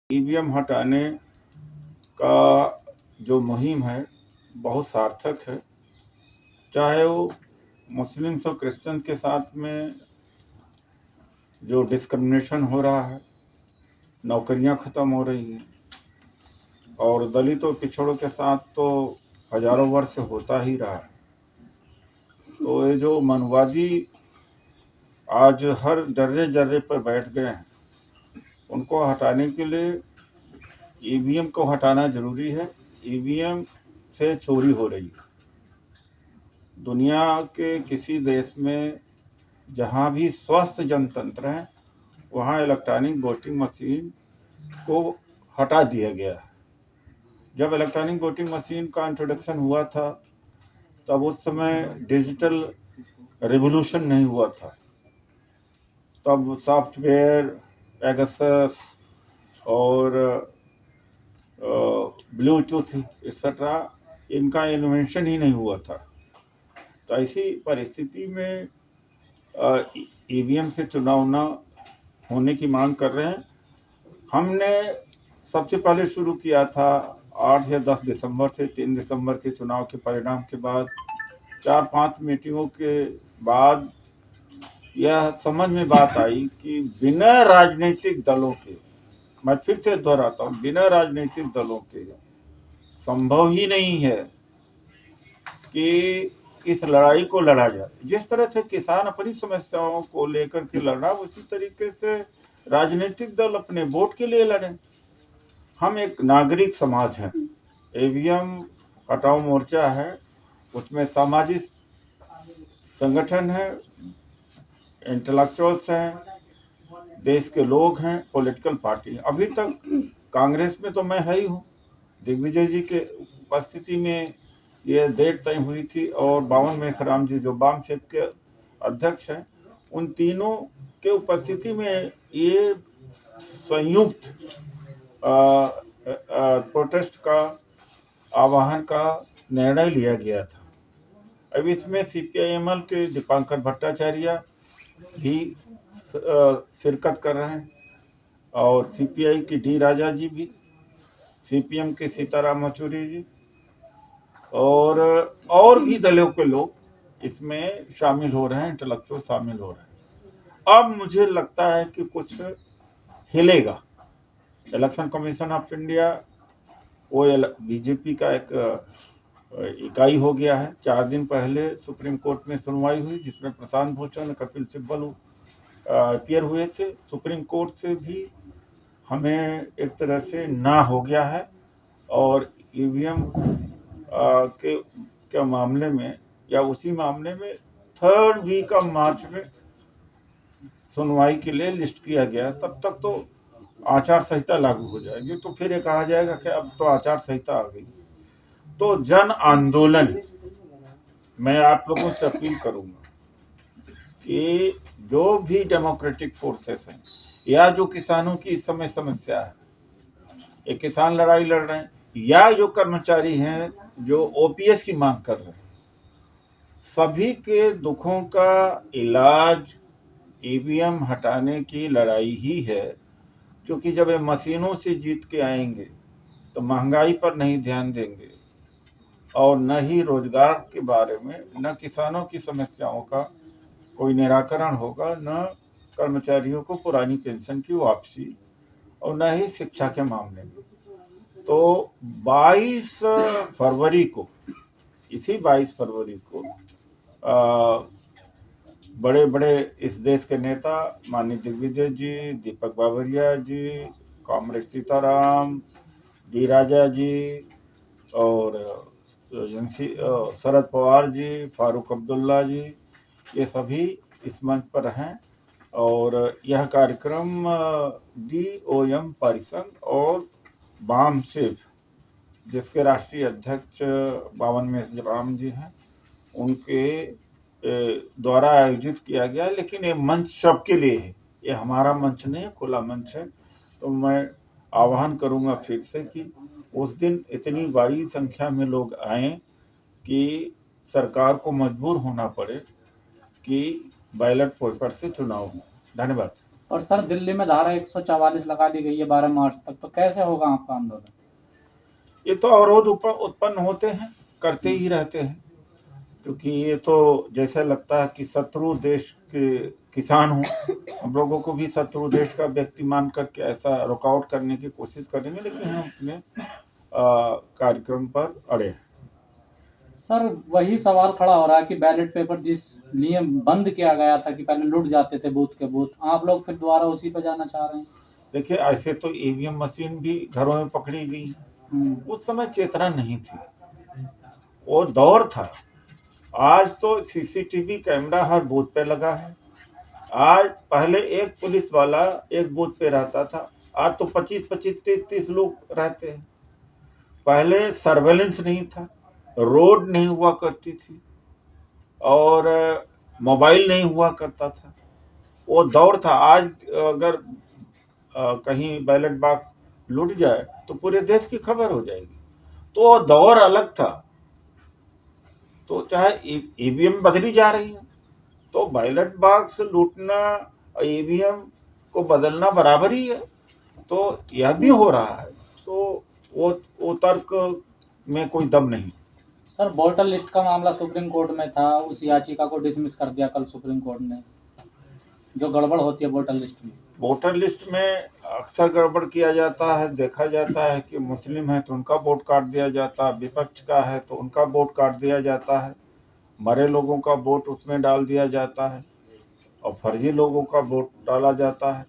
EVM हटाने का जो मुहिम है बहुत सार्थक है। चाहे वो मुस्लिम्स और क्रिश्चियन के साथ में जो डिस्क्रिमिनेशन हो रहा है, नौकरियां खत्म हो रही हैं, और दलितों पिछड़ों के साथ तो हजारों वर्ष से होता ही रहा है। तो ये जो मनवादी आज हर जर्रे जर्रे पर बैठ गए हैं, उनको हटाने के लिए ईवीएम को हटाना जरूरी है। ईवीएम से चोरी हो रही है। दुनिया के किसी देश में जहां भी स्वस्थ जनतंत्र है, वहां इलेक्ट्रॉनिक वोटिंग मशीन को हटा दिया गया है। जब इलेक्ट्रॉनिक वोटिंग मशीन का इंट्रोडक्शन हुआ था, तब उस समय डिजिटल रिवॉल्यूशन नहीं हुआ था। तब सॉफ्टवेयर, पेगासस और ब्लूटूथ एक्सेट्रा इनका इन्वेंशन ही नहीं हुआ था। तो ऐसी परिस्थिति में ईवीएम से चुनाव न होने की मांग कर रहे हैं। हमने सबसे पहले शुरू किया था 8 या 10 दिसंबर से। 3 दिसंबर के चुनाव के परिणाम के बाद 4-5 मीटिंगों के बाद यह समझ में बात आई कि बिना राजनीतिक दलों के, मैं फिर से दोहराता हूँ, बिना राजनीतिक दलों के संभव ही नहीं है कि इस लड़ाई को लड़ा जाए। जिस तरह से किसान अपनी समस्याओं को लेकर के लड़ा, उसी तरीके से राजनीतिक दल अपने वोट के लिए लड़े। हम एक नागरिक समाज हैं। ईवीएम हटाओ मोर्चा है, उसमें सामाजिक संगठन है, इंटेलेक्चुअल्स हैं, देश के लोग हैं, पॉलिटिकल पार्टी। अभी तक कांग्रेस में तो मैं है ही हूँ। दिग्विजय जी के उपस्थिति में ये डेट तय हुई थी, और बावन मेश्राम जी जो वाम सेप के अध्यक्ष हैं, उन तीनों के उपस्थिति में ये संयुक्त प्रोटेस्ट का आह्वान का निर्णय लिया गया था। अब इसमें सीपीआईएमएल के दीपांकर भट्टाचार्य भी शिरकत कर रहे हैं, और सीपीआई की डी राजा जी भी, सीपीएम के सीताराम येचुरी जी, और भी दलों के लोग इसमें शामिल हो रहे हैं, इंटेलेक्चुअल शामिल हो रहे हैं। अब मुझे लगता है कि कुछ हिलेगा। इलेक्शन कमीशन ऑफ इंडिया वो बीजेपी का एक इकाई हो गया है। 4 दिन पहले सुप्रीम कोर्ट में सुनवाई हुई, जिसमें प्रशांत भूषण, कपिल सिब्बल अपीयर हुए थे। सुप्रीम कोर्ट से भी हमें एक तरह से ना हो गया है, और ईवीएम के मामले में या उसी मामले में 3rd वीक ऑफ मार्च में सुनवाई के लिए लिस्ट किया गया। तब तक तो आचार संहिता लागू हो जाएगी, तो फिर ये कहा जाएगा कि अब तो आचार संहिता आ गई। तो जन आंदोलन, मैं आप लोगों से अपील करूंगा कि जो भी डेमोक्रेटिक फोर्सेस हैं, या जो किसानों की इस समय समस्या है, ये किसान लड़ाई लड़ रहे हैं, या जो कर्मचारी हैं जो ओपीएस की मांग कर रहे हैं, सभी के दुखों का इलाज ईवीएम हटाने की लड़ाई ही है। क्योंकि जब ये मशीनों से जीत के आएंगे तो महंगाई पर नहीं ध्यान देंगे, और न ही रोजगार के बारे में, न किसानों की समस्याओं का कोई निराकरण होगा, न कर्मचारियों को पुरानी पेंशन की वापसी, और न ही शिक्षा के मामले में। तो 22 फरवरी को, इसी 22 फरवरी को बड़े बड़े इस देश के नेता माननीय दिग्विजय जी, दीपक बाबरिया जी, कॉमरेड सीताराम, डी राजा जी, और शरद पवार जी, फारूक अब्दुल्ला जी, ये सभी इस मंच पर हैं। और यह कार्यक्रम DOM परिसंघ और वाम सेप, जिसके राष्ट्रीय अध्यक्ष बावन मेश्राम जी हैं, उनके द्वारा आयोजित किया गया। लेकिन ये मंच सबके लिए है, ये हमारा मंच नहीं है, खुला मंच है। तो मैं आह्वान करूंगा फिर से कि उस दिन इतनी बड़ी संख्या में लोग आए कि सरकार को मजबूर होना पड़े कि बैलेट पेपर से चुनाव हो। धन्यवाद। और सर दिल्ली में धारा 144 लगा दी गई है 12 मार्च तक, तो कैसे होगा आपका आंदोलन? ये तो अवरोध उत्पन्न होते हैं, करते ही रहते हैं, क्योंकि ये तो जैसे लगता है कि शत्रु देश के किसान हो। हम लोगों को भी शत्रु देश का व्यक्ति मान करके ऐसा रुकावट करने की कोशिश करेंगे, लेकिन हम अपने कार्यक्रम पर अड़े हैं। सर वही सवाल खड़ा हो रहा है कि बैलेट पेपर जिस नियम बंद किया गया था कि पहले लुट जाते थे बूथ के बूथ, आप लोग फिर दोबारा उसी पे जाना चाह रहे हैं? देखिए, ऐसे तो ईवीएम मशीन भी घरों में पकड़ी गई, उस समय चेतना नहीं थी, वो दौर था। आज तो सीसीटीवी कैमरा हर बूथ पे लगा है। आज पहले एक पुलिस वाला एक बूथ पे रहता था, आज तो 25-25, 30-30 लोग रहते हैं। पहले सर्वेलेंस नहीं था, रोड नहीं हुआ करती थी, और मोबाइल नहीं हुआ करता था, वो दौर था। आज अगर कहीं बैलेट बॉक्स लूट जाए तो पूरे देश की खबर हो जाएगी, तो वो दौर अलग था। तो चाहे ईवीएम बदली जा रही है, तो बैलेट बॉक्स लूटना ईवीएम को बदलना बराबर ही है, तो यह भी हो रहा है, तो वो तर्क में कोई दम नहीं। सर वोटर लिस्ट का मामला सुप्रीम कोर्ट में था, उस याचिका को डिसमिस कर दिया कल सुप्रीम कोर्ट ने, जो गड़बड़ होती है वोटर लिस्ट में। वोटर लिस्ट में अक्सर गड़बड़ किया जाता है, देखा जाता है कि मुस्लिम है तो उनका वोट काट दिया जाता है, विपक्ष का है तो उनका वोट काट दिया जाता है, मरे लोगों का वोट उसमें डाल दिया जाता है, और फर्जी लोगों का वोट डाला जाता है।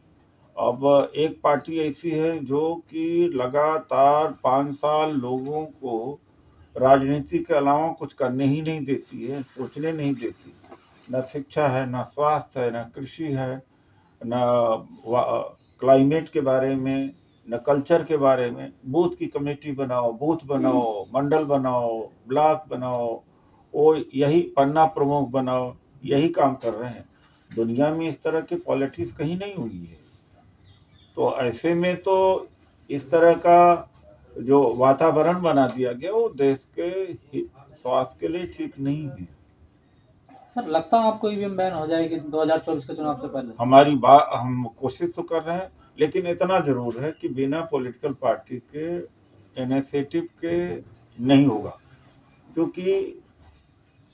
अब एक पार्टी ऐसी है जो कि लगातार 5 साल लोगों को राजनीति के अलावा कुछ करने ही नहीं देती है, सोचने नहीं देती। न शिक्षा है, न स्वास्थ्य है, न कृषि है, न क्लाइमेट के बारे में, न कल्चर के बारे में। बूथ की कमेटी बनाओ, बूथ बनाओ, मंडल बनाओ, ब्लॉक बनाओ, वो यही पन्ना प्रमुख बनाओ, यही काम कर रहे हैं। दुनिया में इस तरह की पॉलिटिक्स कहीं नहीं हुई है। तो ऐसे में तो इस तरह का जो वातावरण बना दिया गया वो देश के स्वास्थ्य के लिए ठीक नहीं है। सर लगता है आपको ईवीएम बैन हो जाएगी 2024 के चुनाव से पहले? हमारी बात, हम कोशिश तो कर रहे हैं, लेकिन इतना जरूर है कि बिना पॉलिटिकल पार्टी के इनिशिएटिव के नहीं होगा, क्योंकि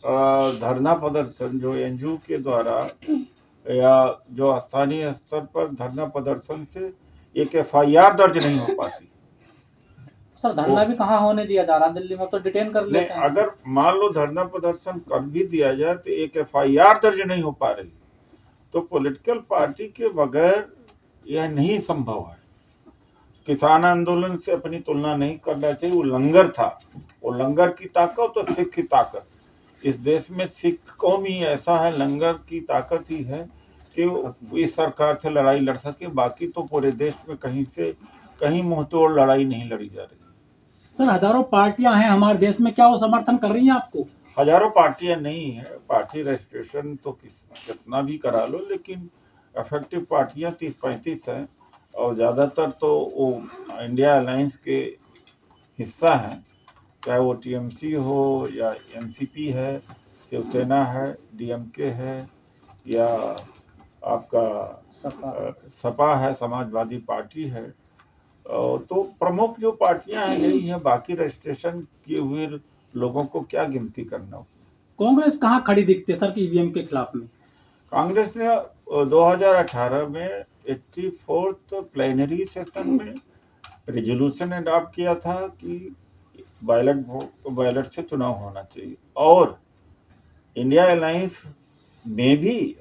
धरना प्रदर्शन जो एनजीओ के द्वारा या जो स्थानीय स्तर पर धरना प्रदर्शन से एक एफआईआर दर्ज नहीं हो पाती। सर धरना भी कहाँ होने दिया जा रहा है, दिल्ली में तो डिटेन कर लेते हैं। अगर मान लो धरना प्रदर्शन कर भी दिया जाए तो एक एफआईआर दर्ज नहीं हो पा रही, तो पॉलिटिकल पार्टी के बगैर यह नहीं संभव है। किसान आंदोलन से अपनी तुलना नहीं करना चाहिए, वो लंगर था, वो लंगर की ताकत और सिख की ताकत। इस देश में सिख कौम ही ऐसा है, लंगर की ताकत ही है कि इस सरकार से लड़ाई लड़ सके। बाकी तो पूरे देश में कहीं मुंहतोड़ लड़ाई नहीं लड़ी जा रही। सर हजारों पार्टियां हैं हमारे देश में, क्या वो समर्थन कर रही हैं आपको? हजारों पार्टियां नहीं है, पार्टी रजिस्ट्रेशन तो कितना भी करा लो, लेकिन इफेक्टिव पार्टियां 30-35 हैं, और ज़्यादातर तो वो इंडिया अलायंस के हिस्सा हैं, चाहे वो टीएमसी हो या एनसीपी है, शिवसेना है, डीएमके है, या आपका सपा है, समाजवादी पार्टी है। तो प्रमुख जो पार्टियां हैं यही हैं, बाकी रजिस्ट्रेशन किए हुए लोगों को क्या गिनती करना। कांग्रेस कहाँ खड़ी दिखती है सर की ईवीएम के खिलाफ में? कांग्रेस ने 2018 में 84th प्लेनरी सेशन में रेजोल्यूशन अडॉप्ट किया था कि बैलेट से चुनाव होना चाहिए, और इंडिया अलायंस में भी,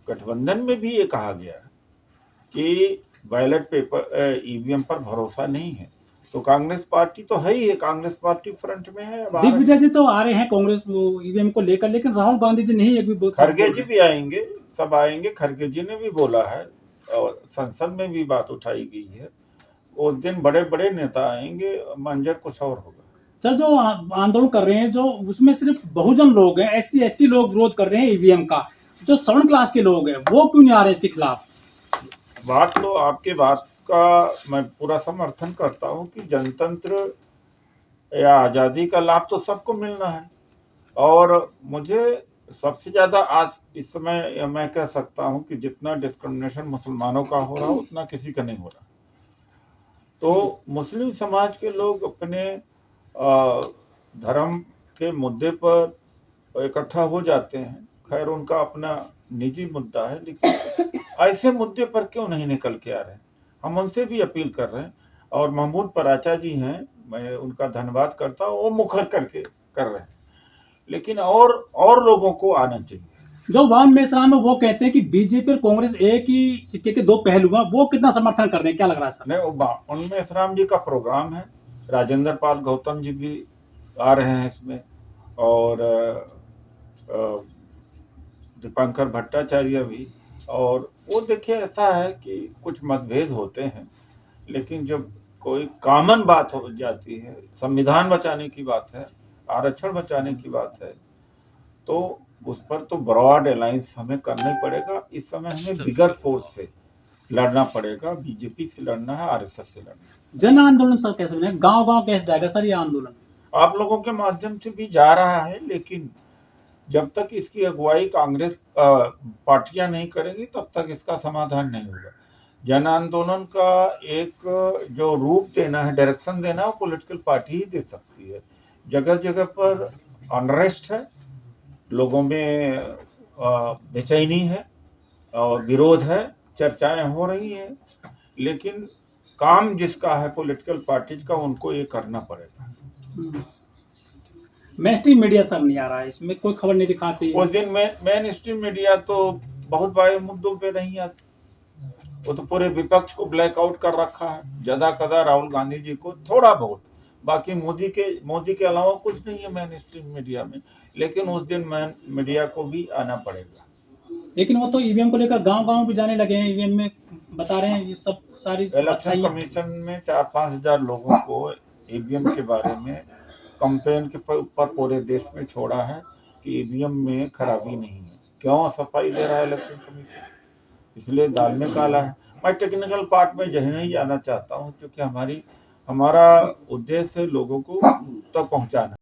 गठबंधन में भी ये कहा गया है कि बैलेट पेपर ईवीएम पर भरोसा नहीं है। तो कांग्रेस पार्टी तो है ही है, कांग्रेस पार्टी फ्रंट में है। दिग्विजय जी तो आ रहे हैं कांग्रेस ईवीएम को लेकर, लेकिन राहुल गांधी जी नहीं, एक भी खड़गे जी भी आएंगे, सब आएंगे। खड़गे जी ने भी बोला है और संसद में भी बात उठाई गई है, उस दिन बड़े बड़े नेता आएंगे, मंजर कुछ और होगा। सर जो आंदोलन कर रहे हैं, जो उसमें सिर्फ बहुजन लोग हैं, SC ST लोग विरोध कर रहे हैं ईवीएम का, जो 7th क्लास के लोग हैं वो क्यों नहीं आ रहे इसके खिलाफ? बात तो आपकी बात का मैं पूरा समर्थन करता हूं कि जनतंत्र या आज़ादी का लाभ तो सबको मिलना है, और मुझे सबसे ज्यादा आज इस समय मैं कह सकता हूं कि जितना डिस्क्रिमिनेशन मुसलमानों का हो रहा उतना किसी का नहीं हो रहा। तो मुस्लिम समाज के लोग अपने धर्म के मुद्दे पर इकट्ठा हो जाते हैं। खैर उनका अपना निजी मुद्दा है, लेकिन ऐसे मुद्दे पर क्यों नहीं निकल के आ रहे हैं? हम उनसे भी अपील कर रहे हैं, और महमूद पराचा जी हैं, मैं उनका धन्यवाद करता हूँ, वो मुखर करके कर रहे हैं, लेकिन और लोगों को आना चाहिए। जो वान मेश्राम है वो कहते हैं कि बीजेपी और कांग्रेस एक ही सिक्के के दो पहलू हैं, वो कितना समर्थन कर रहे हैं, क्या लग रहा है सर? नहीं, उनमें इस्लाम जी का प्रोग्राम है, राजेंद्र पाल गौतम जी भी आ रहे हैं इसमें, और दीपांकर भट्टाचार्य भी। और वो देखिए ऐसा है कि कुछ मतभेद होते हैं, लेकिन जब कोई कॉमन बात हो जाती है, संविधान बचाने की बात है, आरक्षण बचाने की बात है, तो उस पर तो ब्रॉड अलायंस हमें करना ही पड़ेगा। इस समय हमें बिगर फोर्स से लड़ना पड़ेगा, बीजेपी से लड़ना है, आरएसएस से लड़ना है। जन आंदोलन सर कैसे बने, गांव-गांव कैसे जाएगा सर ये आंदोलन? आप लोगों के माध्यम से भी जा रहा है, लेकिन जब तक इसकी अगुवाई कांग्रेस पार्टियां नहीं करेंगी तब तक इसका समाधान नहीं होगा। जन आंदोलन का एक जो रूप देना है, डायरेक्शन देना है, वो पॉलिटिकल पार्टी ही दे सकती है। जगह जगह पर अनरेस्ट है, लोगों में बेचैनी है और विरोध है, चर्चाएं हो रही हैं, लेकिन काम जिसका है पॉलिटिकल पार्टीज का, उनको ये करना पड़ेगा। मेन स्ट्रीम मीडिया सर नहीं आ रहा है, इसमें कोई खबर नहीं दिखाती। उस दिन में मेन स्ट्रीम मीडिया तो बहुत बड़े मुद्दों पे नहीं आती, वो तो पूरे विपक्ष को ब्लैकआउट कर रखा है, ज्यादा कदा राहुल गांधी जी को थोड़ा बहुत, बाकी मोदी के अलावा कुछ नहीं है मेन स्ट्रीम मीडिया में। लेकिन उस दिन मेन मीडिया को भी आना पड़ेगा। लेकिन वो तो ईवीएम को लेकर गांव-गांव भी जाने लगे हैं, ईवीएम में बता रहे हैं ये सब सारी इलेक्शन कमीशन में 4-5 हजार लोगों को ईवीएम के बारे में कंपेन के ऊपर पूरे देश में छोड़ा है कि ईवीएम में खराबी नहीं है। क्यों सफाई दे रहा है इलेक्शन कमीशन? इसलिए दाल में काला है। मैं टेक्निकल पार्ट में यही नहीं जाना चाहता हूँ, क्योंकि हमारा उद्देश्य है लोगों को तक पहुँचाना।